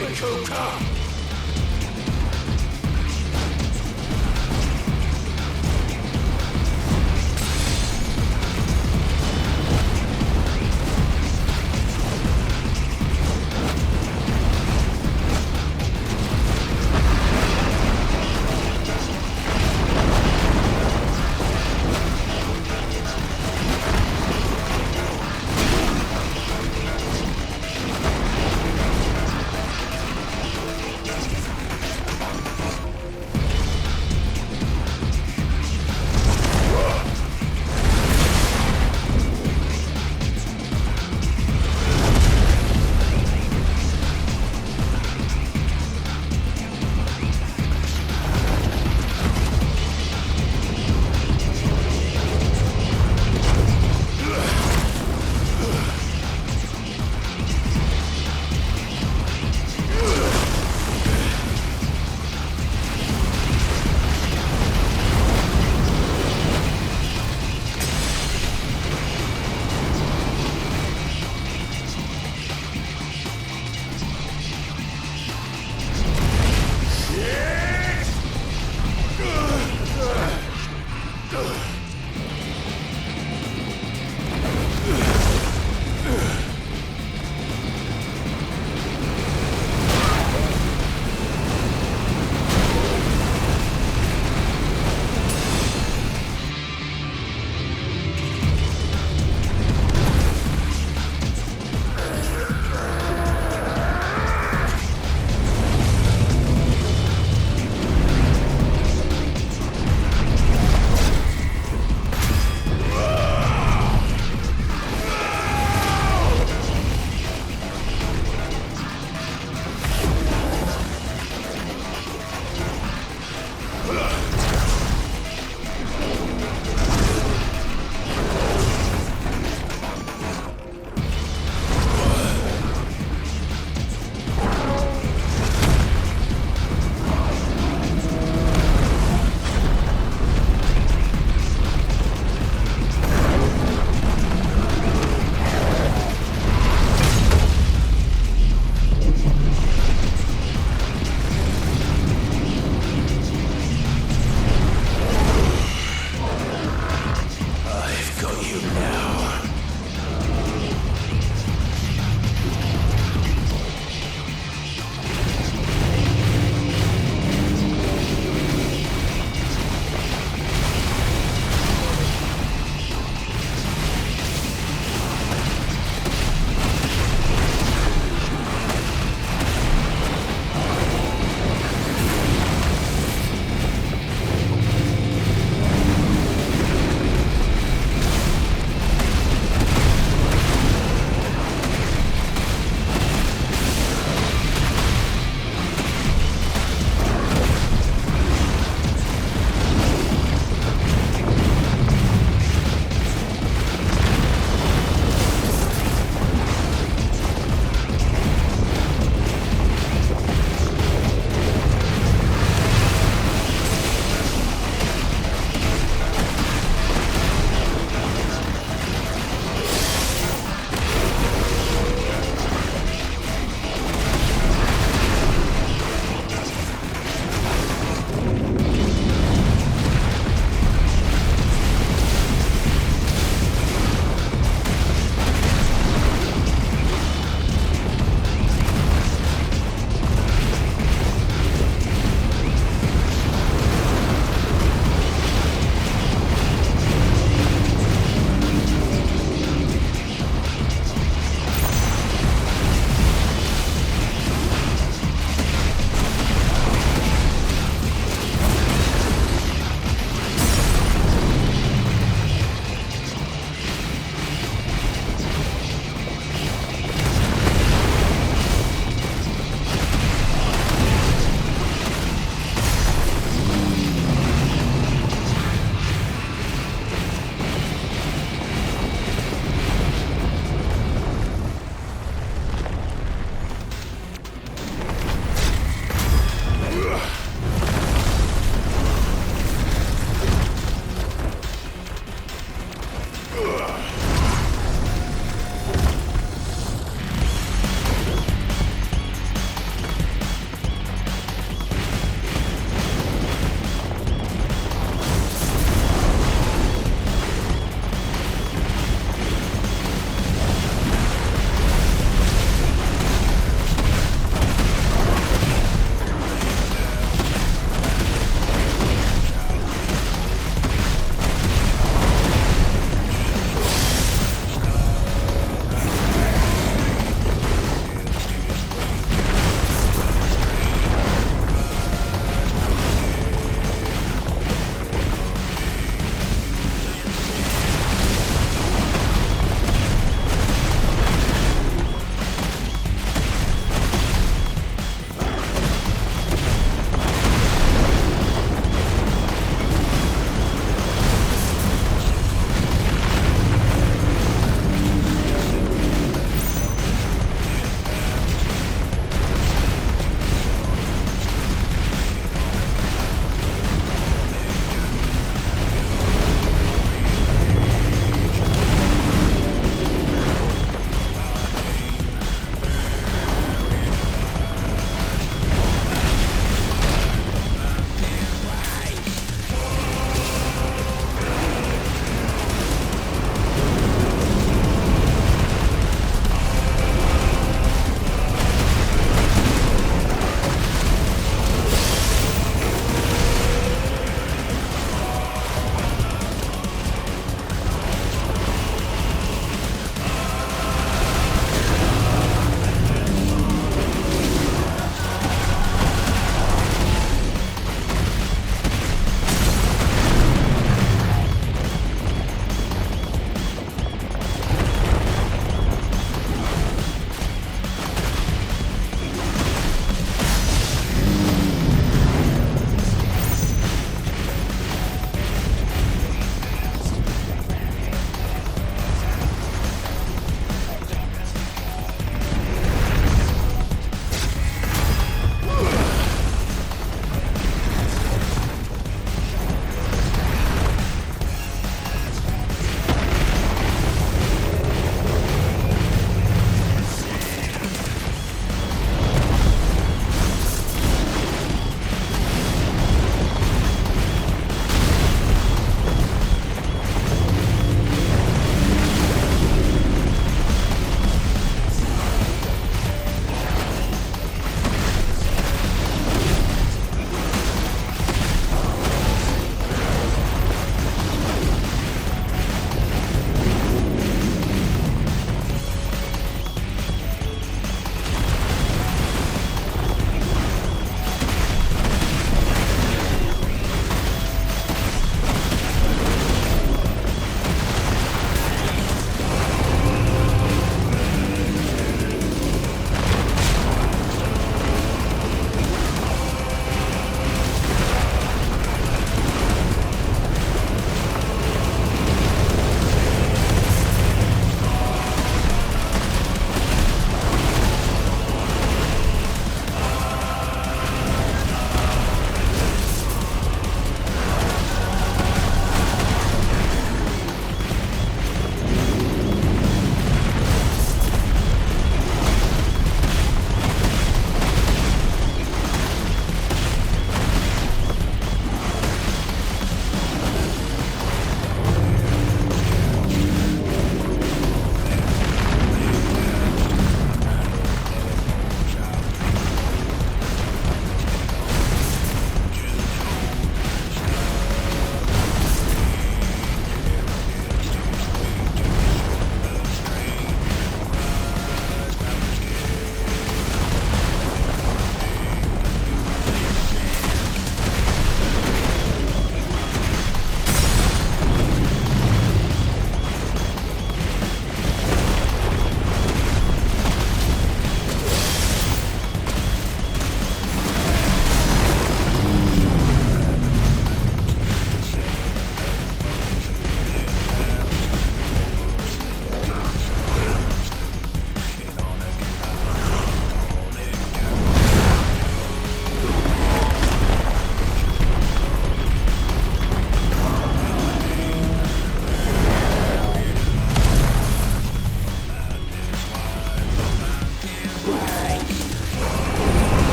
Psychoka!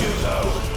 you go.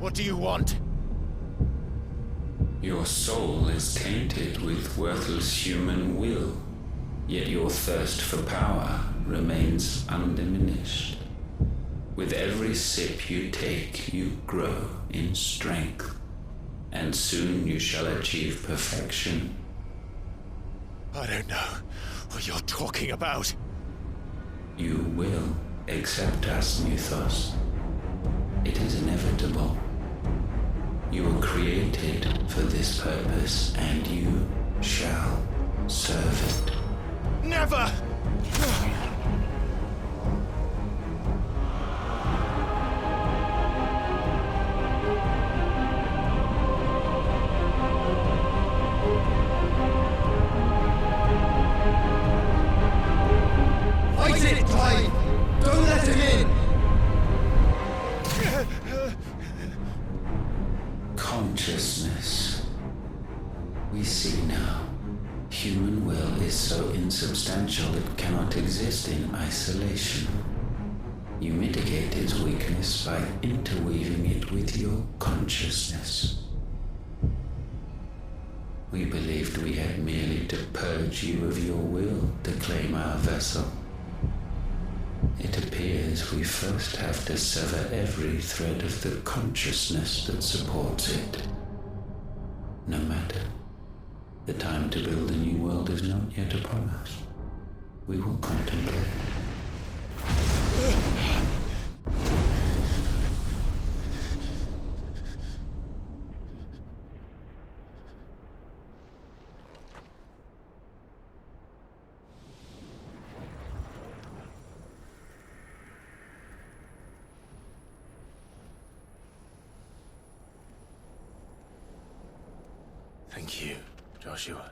What do you want? Your soul is tainted with worthless human will, yet your thirst for power remains undiminished. With every sip you take, you grow in strength, and soon you shall achieve perfection. I don't know what you're talking about. You will accept us, Mythos. It is inevitable. You were created for this purpose, and you shall serve it. Never! Fight it, Clive! Don't let him in! Consciousness. We see now. Human will is so insubstantial it cannot exist in isolation. You mitigate its weakness by interweaving it with your consciousness. We believed we had merely to purge you of your will to claim our vessel. It appears we first have to sever every thread of the consciousness that supports it. No matter. The time to build a new world is not yet upon us. We will contemplate. Thank you, Joshua.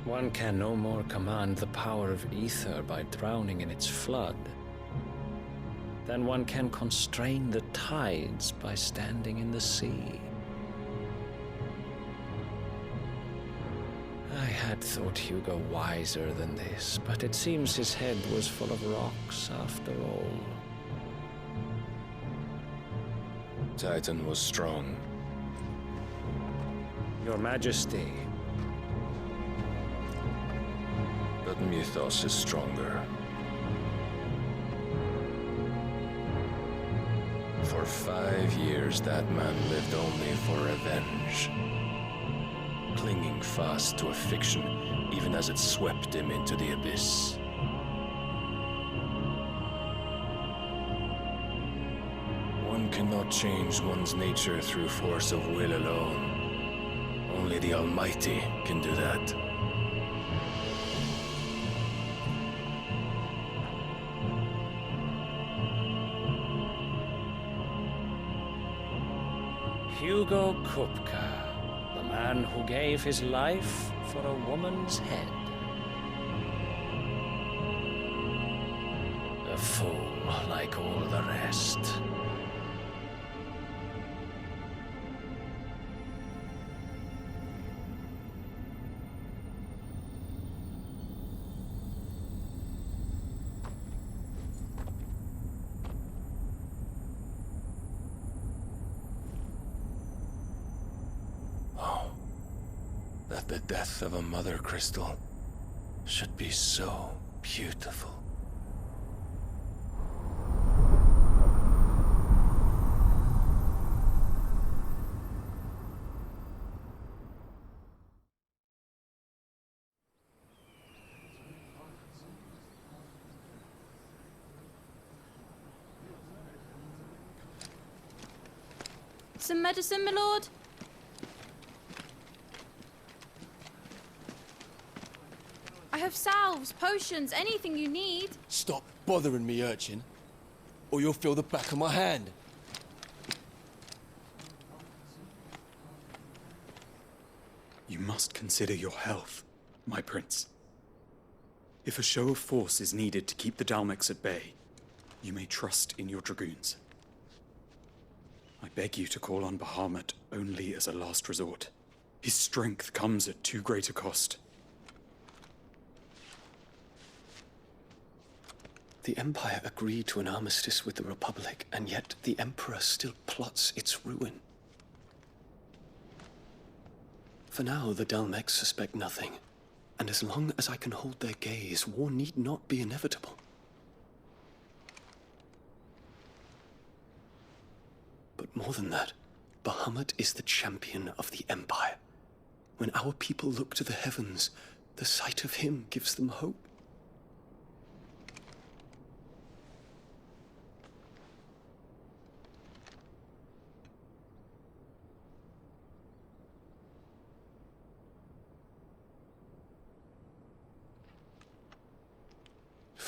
One can no more command the power of ether by drowning in its flood than one can constrain the tides by standing in the sea. I had thought Hugo wiser than this, but it seems his head was full of rocks after all. Titan was strong. Your Majesty. But Mythos is stronger. For 5 years, that man lived only for revenge. Clinging fast to a fiction, even as it swept him into the abyss. One cannot change one's nature through force of will alone. Only the Almighty can do that. Hugo Kupka. The man who gave his life for a woman's head. A fool like all the rest. That the death of a mother crystal should be so beautiful. Some medicine, my lord? I have salves, potions, anything you need. Stop bothering me, urchin, or you'll feel the back of my hand. You must consider your health, my prince. If a show of force is needed to keep the Dalmex at bay, you may trust in your dragoons. I beg you to call on Bahamut only as a last resort. His strength comes at too great a cost. The Empire agreed to an armistice with the Republic, and yet the Emperor still plots its ruin. For now, the Dalmecs suspect nothing, and as long as I can hold their gaze, war need not be inevitable. But more than that, Bahamut is the champion of the Empire. When our people look to the heavens, the sight of him gives them hope.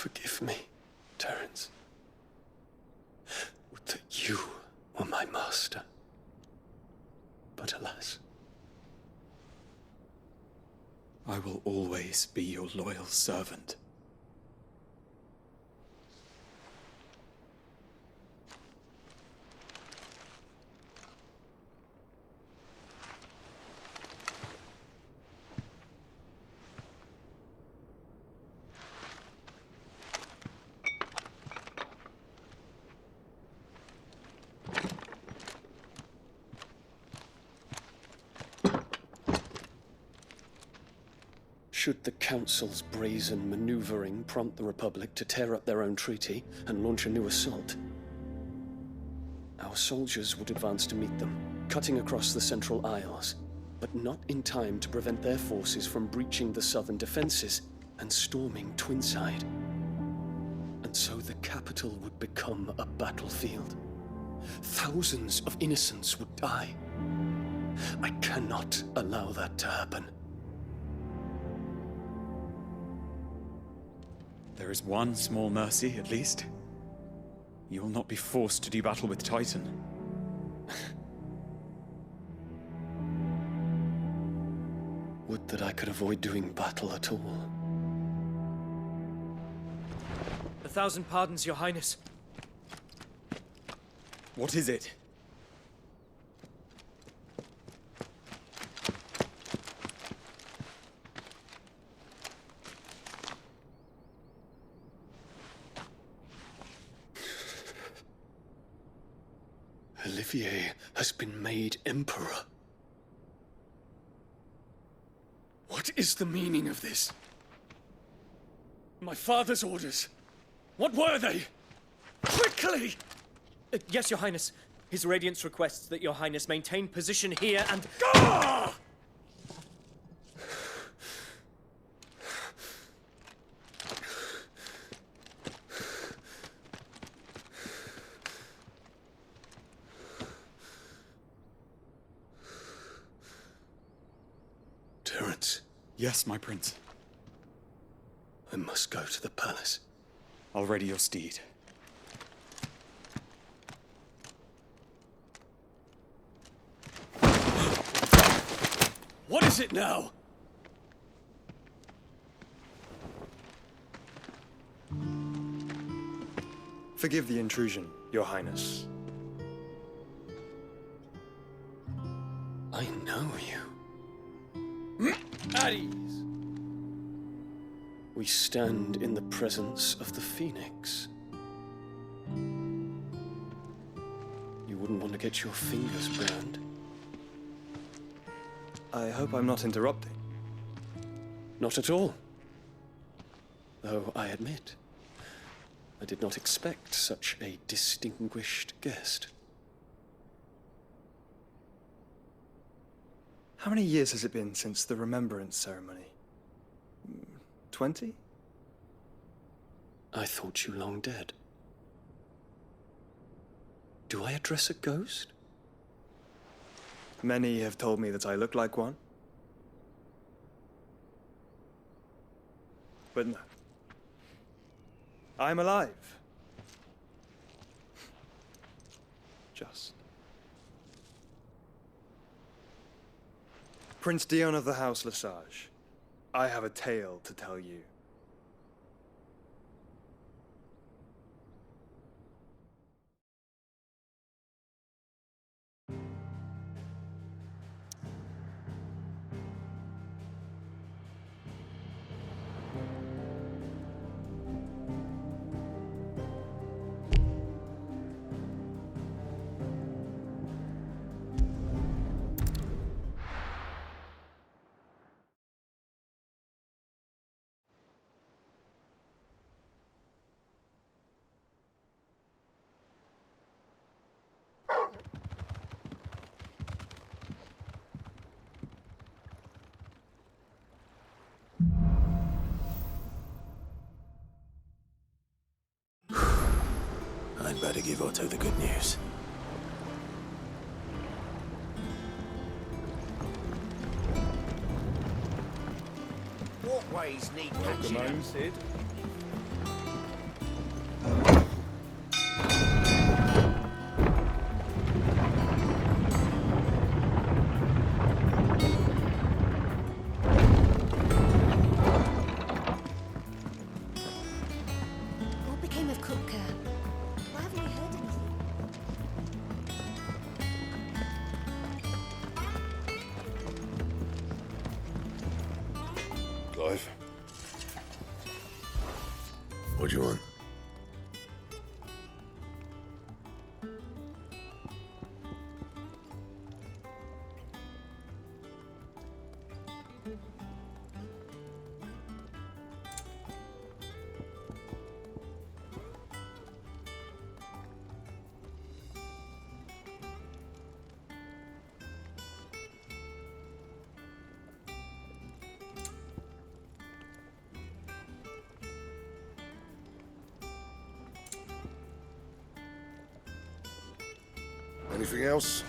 Forgive me, Terence. Would that you were my master. But alas. I will always be your loyal servant. Should the Council's brazen maneuvering prompt the Republic to tear up their own treaty and launch a new assault, our soldiers would advance to meet them, cutting across the Central Isles, but not in time to prevent their forces from breaching the southern defenses and storming Twinside. And so the capital would become a battlefield. Thousands of innocents would die. I cannot allow that to happen. There is one small mercy, at least. You will not be forced to do battle with Titan. Would that I could avoid doing battle at all. 1,000 pardons, Your Highness. What is it? Olivier has been made Emperor. What is the meaning of this? My father's orders. What were they? Quickly! Yes, Your Highness. His Radiance requests that Your Highness maintain position here and... Ah! Terence. Yes, my prince. I must go to the palace. I'll ready your steed. What is it now? Forgive the intrusion, Your Highness. I know you. At ease. We stand in the presence of the Phoenix. You wouldn't want to get your fingers burned. I hope I'm not interrupting. Not at all. Though I admit, I did not expect such a distinguished guest. How many years has it been since the Remembrance ceremony? 20? I thought you long dead. Do I address a ghost? Many have told me that I look like one. But no. I'm alive. Just. Prince Dion of the House Lesage, I have a tale to tell you. better give Otto the good news. Walkways need Welcome patching up. home, Sid. What became of Cooker? Why haven't we heard anything? Clive? What do you want? Anything else?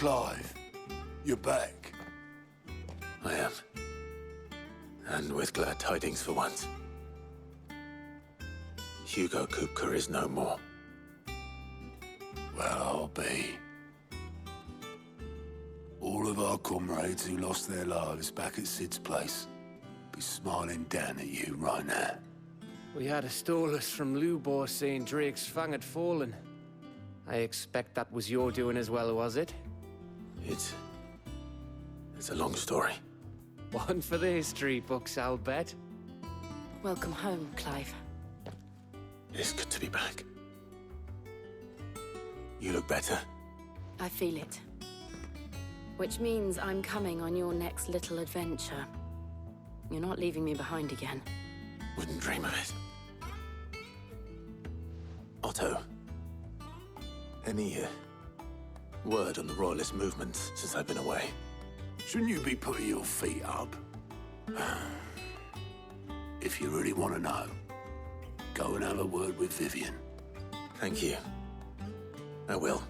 Clive, you're back. I am. And with glad tidings for once. Hugo Kupka is no more. Well, I'll be. All of our comrades who lost their lives back at Sid's place be smiling down at you right now. We had a stolus from Lubor saying Drake's fang had fallen. I expect that was your doing as well, was it? It's a long story. One for the history books, I'll bet. Welcome home, Clive. It's good to be back. You look better. I feel it. Which means I'm coming on your next little adventure. You're not leaving me behind again. Wouldn't dream of it. Otto. Any word on the Royalist movements since I've been away. Shouldn't you be putting your feet up? If you really want to know, go and have a word with Vivian. Thank you. I will.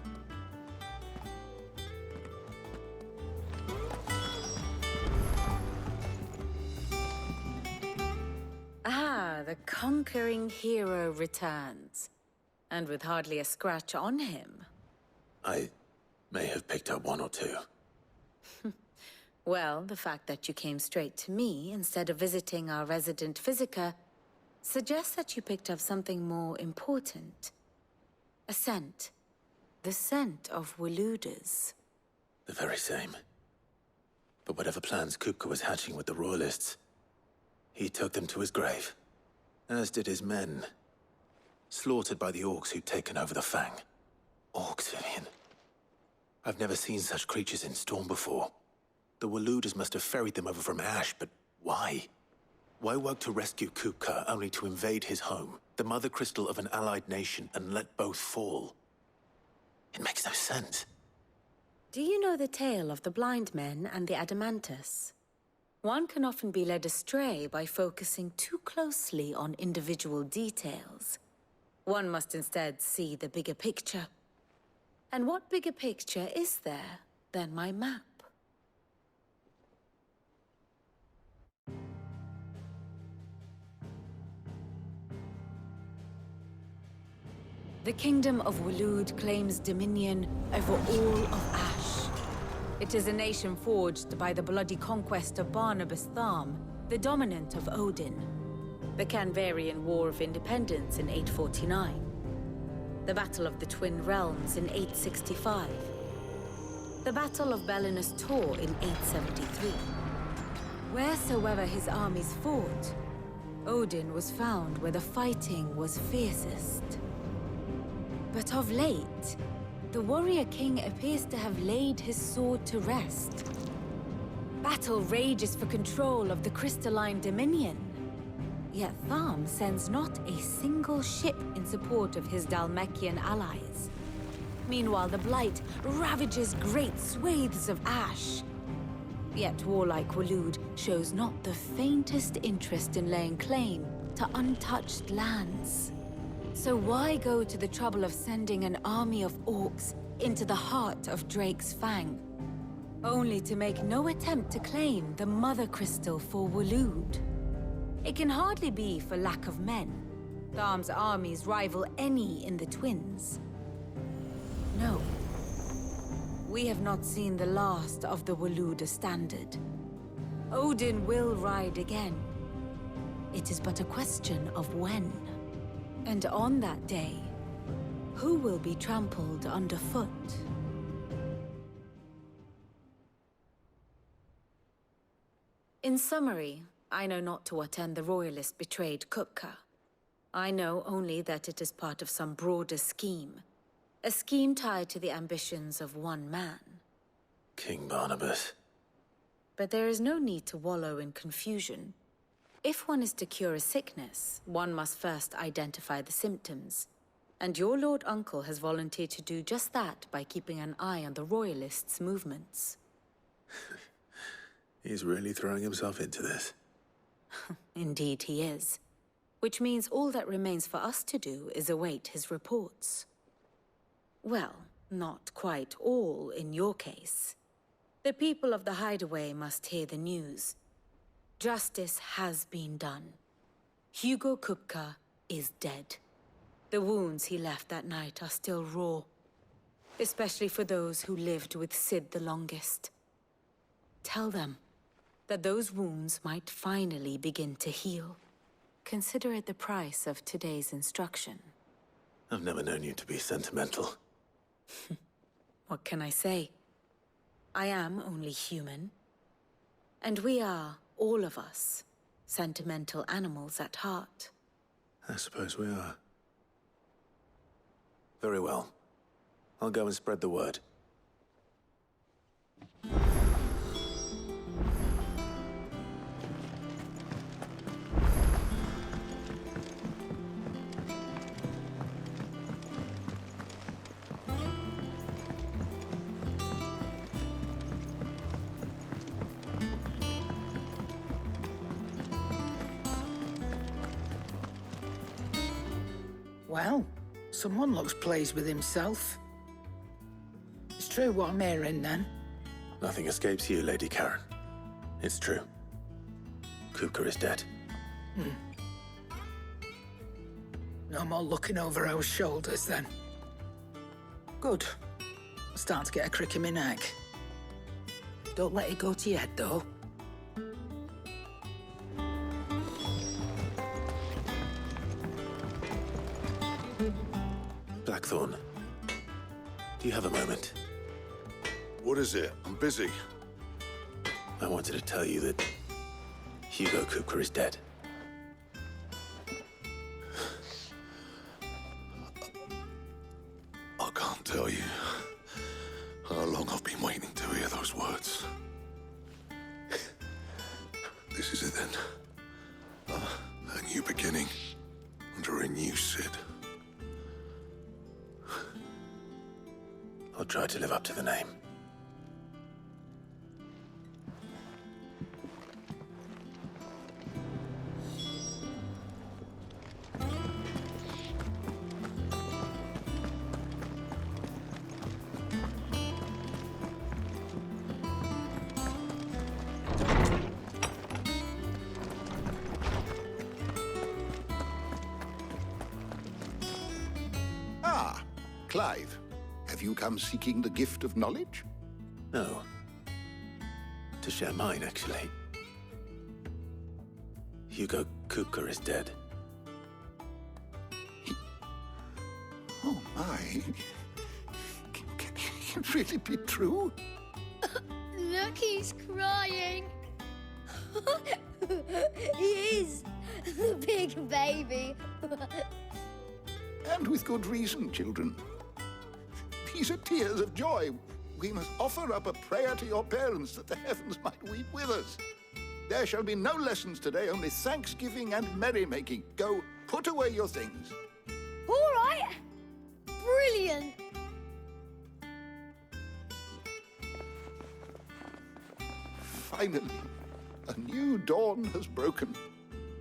Ah, the conquering hero returns. And with hardly a scratch on him. I may have picked up one or two. Well, the fact that you came straight to me instead of visiting our resident physiker suggests that you picked up something more important. A scent. The scent of Waludas. The very same. But whatever plans Kupka was hatching with the Royalists, he took them to his grave. As did his men. Slaughtered by the orcs who'd taken over the Fang. Orcs, Vivian. I've never seen such creatures in Storm before. The Waludas must have ferried them over from Ash, but why? Why work to rescue Kupka only to invade his home, the mother crystal of an allied nation, and let both fall? It makes no sense. Do you know the tale of the blind men and the Adamantus? One can often be led astray by focusing too closely on individual details. One must instead see the bigger picture. And what bigger picture is there than my map? The Kingdom of Waloed claims dominion over all of Ash. It is a nation forged by the bloody conquest of Barnabas Tharm, the dominant of Odin. The Canvarian War of Independence in 849. The Battle of the Twin Realms in 865. The Battle of Belinus Tor in 873. Wheresoever his armies fought, Odin was found where the fighting was fiercest. But of late, the warrior king appears to have laid his sword to rest. Battle rages for control of the crystalline dominion. Yet Tharm sends not a single ship in support of his Dhalmekian allies. Meanwhile, the Blight ravages great swathes of Ash. Yet warlike Waloed shows not the faintest interest in laying claim to untouched lands. So why go to the trouble of sending an army of orcs into the heart of Drake's Fang, only to make no attempt to claim the Mother Crystal for Waloed? It can hardly be for lack of men. Tharm's armies rival any in the Twins. No. We have not seen the last of the Waluda standard. Odin will ride again. It is but a question of when. And on that day, who will be trampled underfoot? In summary, I know not to what end the Royalists betrayed Kupka. I know only that it is part of some broader scheme. A scheme tied to the ambitions of one man. King Barnabas. But there is no need to wallow in confusion. If one is to cure a sickness, one must first identify the symptoms. And your Lord Uncle has volunteered to do just that by keeping an eye on the Royalists' movements. He's really throwing himself into this. Indeed he is. Which means all that remains for us to do is await his reports. Well, not quite all in your case. The people of the Hideaway must hear the news. Justice has been done. Hugo Kupka is dead. The wounds he left that night are still raw, especially for those who lived with Sid the longest. Tell them that those wounds might finally begin to heal. Consider it the price of today's instruction. I've never known you to be sentimental. What can I say? I am only human. And we are, all of us, sentimental animals at heart. I suppose we are. Very well. I'll go and spread the word. Well, someone looks pleased with himself. It's true what I'm hearing, then. Nothing escapes you, Lady Karen. It's true. Kupka is dead. No more looking over our shoulders, then. Good. I'm starting to get a crick in my neck. Don't let it go to your head, though. Blackthorn, do you have a moment? What is it? I'm busy. I wanted to tell you that Hugo Kupka is dead. I can't tell you how long I've been waiting to hear those words. This is it then. A new beginning under a new Cid. I'll try to live up to the name. Ah, Clive. Have you come seeking the gift of knowledge? No. To share mine, actually. Hugo Kupka is dead. Oh, my. Can it really be true? Look, he's crying. He is. The big baby. And with good reason, children. These are tears of joy. We must offer up a prayer to your parents that the heavens might weep with us. There shall be no lessons today, only thanksgiving and merrymaking. Go, put away your things. All right. Brilliant. Finally, a new dawn has broken.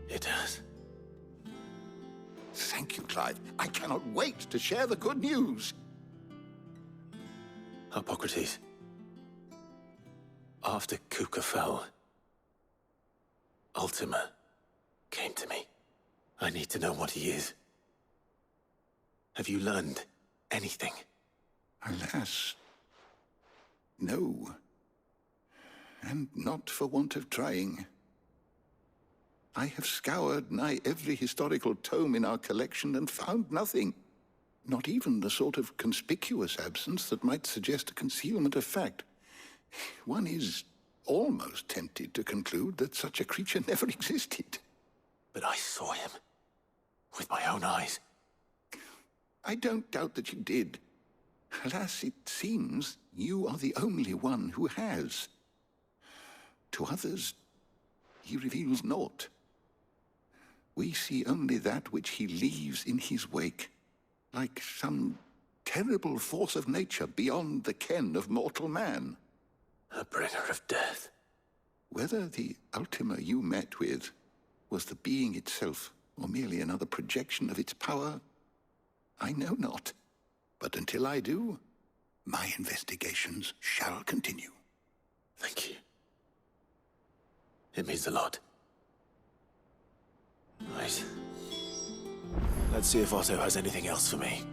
It has. Thank you, Clive. I cannot wait to share the good news. Hippocrates. After Kupka fell, Ultima came to me. I need to know what he is. Have you learned anything? Alas, no. And not for want of trying. I have scoured nigh every historical tome in our collection and found nothing. Not even the sort of conspicuous absence that might suggest a concealment of fact. One is almost tempted to conclude that such a creature never existed. But I saw him. With my own eyes. I don't doubt that you did. Alas, it seems you are the only one who has. To others, he reveals naught. We see only that which he leaves in his wake, like some terrible force of nature beyond the ken of mortal man. A bringer of death. Whether the Ultima you met with was the being itself, or merely another projection of its power, I know not. But until I do, my investigations shall continue. Thank you. It means a lot. Right. Let's see if Otto has anything else for me.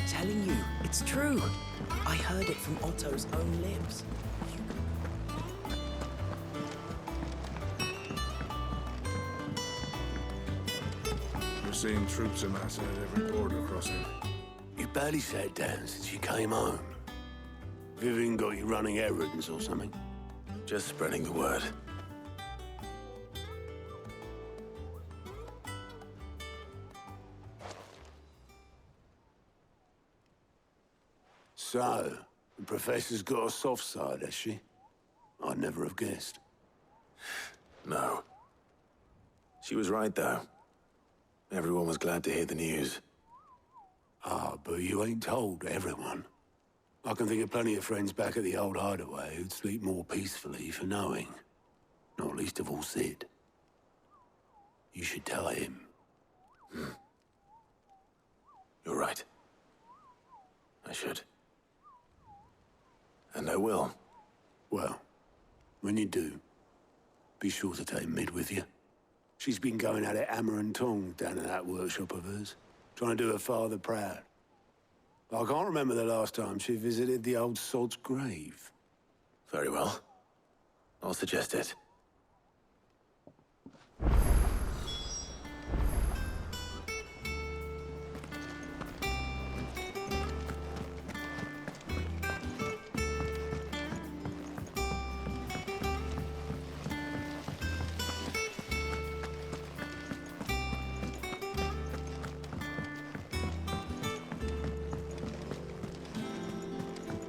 Telling you, it's true. I heard it from Otto's own lips. We're seeing troops amass at every border crossing. You barely sat down since you came home. Vivian got you running errands or something? Just spreading the word. So, the Professor's got a soft side, has she? I'd never have guessed. No. She was right, though. Everyone was glad to hear the news. Ah, but you ain't told everyone. I can think of plenty of friends back at the old hideaway who'd sleep more peacefully for knowing. Not least of all Sid. You should tell him. You're right. I should. And I will. Well, when you do, be sure to take Mid with you. She's been going at it hammer and tong down in that workshop of hers, trying to do her father proud. I can't remember the last time she visited the old sod's grave. Very well. I'll suggest it.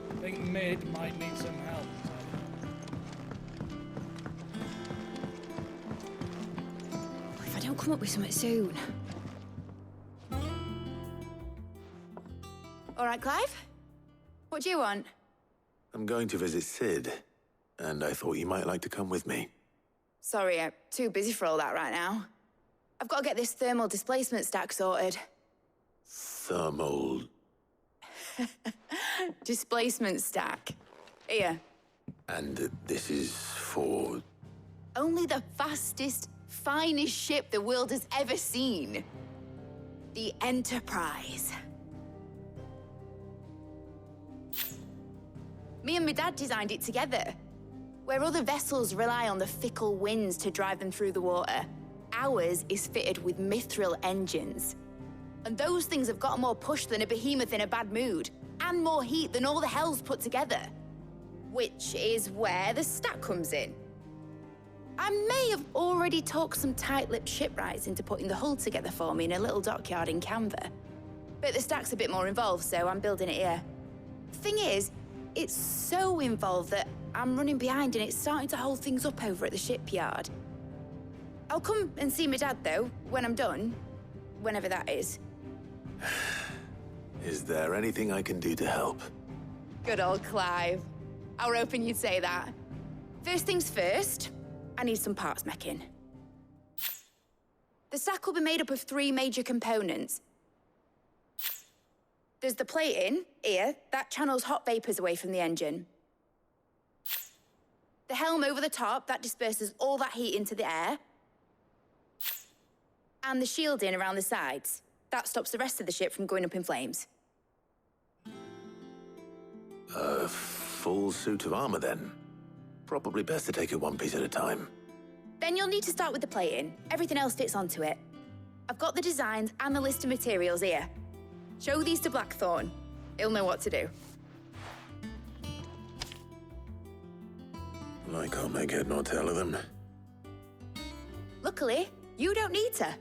I think Mid might need some help. If I don't come up with something soon. All right, Clive? What do you want? I'm going to visit Sid, and I thought you might like to come with me. Sorry, I'm too busy for all that right now. I've got to get this thermal displacement stack sorted. Thermal... Displacement stack. Here. And this is for... Only the fastest, finest ship the world has ever seen. The Enterprise. Me and my dad designed it together. Where other vessels rely on the fickle winds to drive them through the water, ours is fitted with mithril engines. And those things have got more push than a behemoth in a bad mood, and more heat than all the hells put together. Which is where the stack comes in. I may have already talked some tight-lipped shipwrights into putting the hull together for me in a little dockyard in Canva. But the stack's a bit more involved, so I'm building it here. Thing is, it's so involved that I'm running behind and it's starting to hold things up over at the shipyard. I'll come and see my dad, though, when I'm done. Whenever that is. Is there anything I can do to help? Good old Clive. I were hoping you'd say that. First things first, I need some parts meching. The stack will be made up of 3 major components. There's the plating, here, that channels hot vapors away from the engine. The helm over the top, that disperses all that heat into the air. And the shielding around the sides. That stops the rest of the ship from going up in flames. A full suit of armor, then. Probably best to take it one piece at a time. Then you'll need to start with the plating. Everything else fits onto it. I've got the designs and the list of materials here. Show these to Blackthorn. He'll know what to do. I can't make head nor tail of them. Luckily, you don't need to.